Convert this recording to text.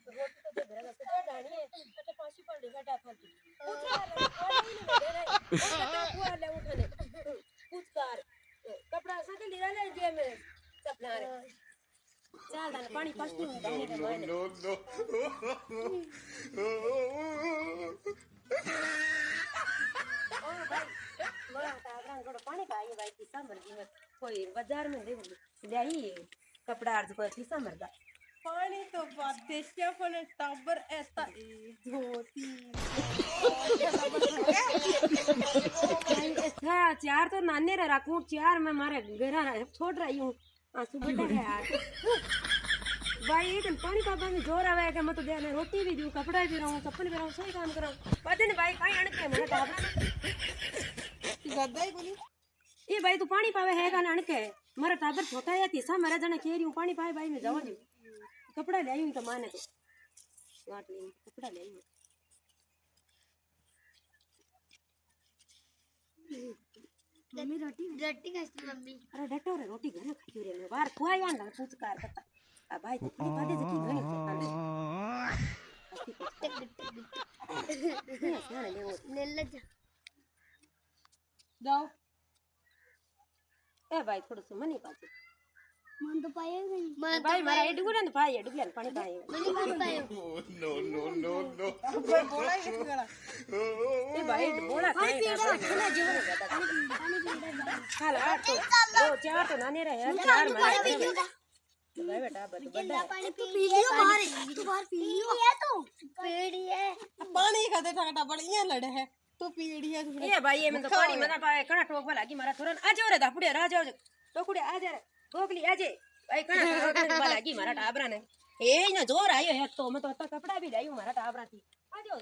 रोटी तो दे देगा तो डाणी है अच्छा पासी पर लेगा डाफा की पूछा वाले ही नहीं दे रहा है वो ले उठाने पूछ कर कपड़ा सा के ले ले दिया मैं सपना रे चल दान पानी पास में डाणी रे माने नो ओ भाई मोरा ताबरा गोड़ पानी पाई भाई किसा मर्जी में कोई बाजार में दे ले कपड़ा अर्ज को किसा मरदा पानी तो बात देशिया फने टाबर ऐसा धोती अच्छा चार तो नाने रे रखूं चार मैं मारे घेरा छोड़ रही हूँ आंसू बड़ा है यार भाई एक पानी का बंद जोर आवे के मैं तो देने रोटी भी दूं कपड़ा भी रहूं कपड़े भी रहूं सही काम करूं पता नहीं भाई काई अणके मेरा टाबरा गद्दा ही बोली ये भाई तू पानी पावे है का अणके मारा टाबर छोटा है तीसा मेरा जने कह रही हूं पानी पाए भाई मैं जाओ जी कपड़ा ले आई हूं तो माने तो वाट ले कपड़ा ले आई हूं मम्मी रोटी खाती मम्मी अरे डटो रे रोटी घर खाती रे मैं बाहर खुआ या ना पूछ कर पता आ भाई तू पानी पादे की घणी से ले ले जा जाओ ए भाई थोड़ा सा मनी पाचे मन तो पाए नहीं भाई मारा एडुगुला ने पाए एडुगुला ने पानी पाए मैंने पानी पाए no. बोला ही नहीं गला ए भाई बोला पानी खाए पी रहा ना जीवन में पानी पी रहा हाल आठ तो दो चार तो नाने रहे चार मारे पानी पी भाई बेटा बत बड़ा पानी पी लियो बाहर तू बाहर पी लियो है तो पेड़ी है पानी खाते था टाबर ये लड़े है तो पीड़ी है तुमने ए भाई ये में तो पानी मना पाए कणा टोक वाला की मारा थोरन आ जाओ रे दापुड़े रा जाओ टोकुड़े आ जा रे गोगली आ जे भाई कणा टोक वाला की मारा टाबरा ने ए ना जोर आयो है तो मैं तो कपड़ा भी लायो मारा टाबरा थी आ जाओ